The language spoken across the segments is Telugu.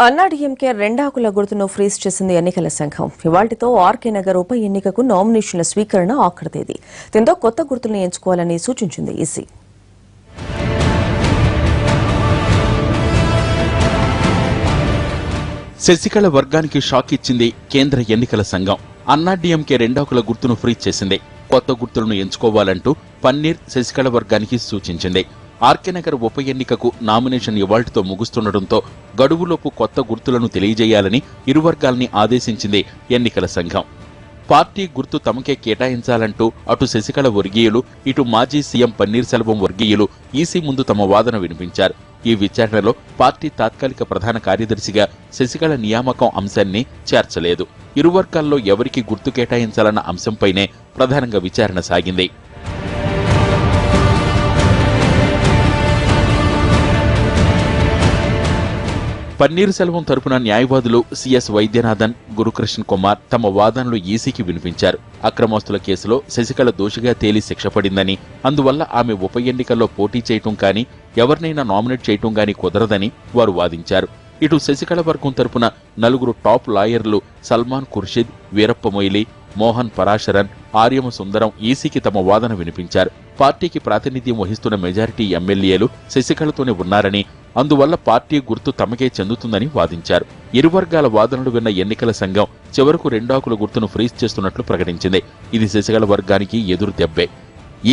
అన్నాడీఎంకే రెండాకుల గుర్తును ఫ్రీజ్ చేసింది ఎన్నికల సంఘం. ఇవాళ్టితో ఆర్కే నగర్ ఉప ఎన్నికకు నామినేషన్ల స్వీకరణ ఆఖరి తేదీ. దీంతో కొత్త గుర్తులను ఎంచుకోవాలని సూచించింది ఈసీ. శశికళ వర్గానికి షాక్ ఇచ్చింది కేంద్ర ఎన్నికల సంఘం. అన్నాడీఎంకే రెండాకుల గుర్తును ఫ్రీజ్ చేసింది. కొత్త గుర్తులను ఎంచుకోవాలంటూ పన్నీర్ శశికళ వర్గానికి సూచించింది. ఆర్కే నగర్ ఉప ఎన్నికకు నామినేషన్ ఇవాళ్టితో ముగుస్తుండటంతో గడువులోపు కొత్త గుర్తులను తెలియజేయాలని ఇరు వర్గాల్ని ఆదేశించింది ఎన్నికల సంఘం. పార్టీ గుర్తు తమకే కేటాయించాలంటూ అటు శశికళ వర్గీయులు, ఇటు మాజీ సీఎం పన్నీర్ సెల్వం వర్గీయులు ఈసీ ముందు తమ వాదన వినిపించారు. ఈ విచారణలో పార్టీ తాత్కాలిక ప్రధాన కార్యదర్శిగా శశికళ నియామకం అంశాన్ని చేర్చలేదు. ఇరు వర్గాల్లో ఎవరికి గుర్తు కేటాయించాలన్న అంశంపైనే ప్రధానంగా విచారణ సాగింది. పన్నీర్ సెల్వం తరపున న్యాయవాదులు సిఎస్ వైద్యనాథన్, గురుకృష్ణ కుమార్ తమ వాదనలు ఈసీకి వినిపించారు. అక్రమాస్తుల కేసులో శశికళ దోషిగా తేలి శిక్ష పడిందని, అందువల్ల ఆమె ఉప ఎన్నికల్లో పోటీ చేయటం కానీ ఎవరినైనా నామినేట్ చేయటం కానీ కుదరదని వారు వాదించారు. ఇటు శశికళ వర్గం తరపున నలుగురు టాప్ లాయర్లు సల్మాన్ ఖుర్షిద్, వీరప్ప మొయిలీ, మోహన్ పరాశరన్, ఆర్యమ సుందరం ఈసీకి తమ వాదన వినిపించారు. పార్టీకి ప్రాతినిధ్యం వహిస్తున్న మెజారిటీ ఎమ్మెల్యేలు శశికళతోనే ఉన్నారని, అందువల్ల పార్టీ గుర్తు తమకే చెందుతుందని వాదించారు. ఇరు వర్గాల వాదనలు విన్న ఎన్నికల సంఘం చివరకు రెండాకుల గుర్తును ఫ్రీజ్ చేస్తున్నట్లు ప్రకటించింది. ఇది శశికళ వర్గానికి ఎదురు దెబ్బే.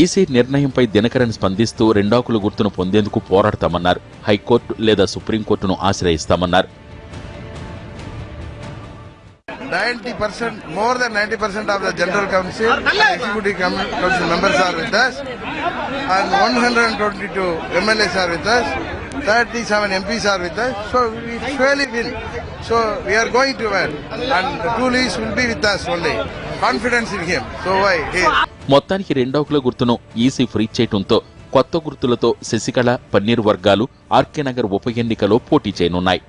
ఈసీ నిర్ణయంపై దినకరన్ స్పందిస్తూ రెండాకుల గుర్తును పొందేందుకు పోరాడతామన్నారు. హైకోర్టు లేదా సుప్రీంకోర్టును ఆశ్రయిస్తామన్నారు. 90%, more than 90% of the General Council and Executive Council members are with us, and 122 MLAs are with us, 37 MPs are with us, so we surely win. So we are going to win, and the two leads will be with us only. Confidence in him. So why? మొత్తానికి రెండాకుల గుర్తును ఈసీ ఫ్రీజ్ చేయడంతో కొత్త గుర్తులతో శశికళ, పన్నీర్ వర్గాలు ఆర్కే నగర్ ఉప ఎన్నికలో పోటీ చేయనున్నాయి.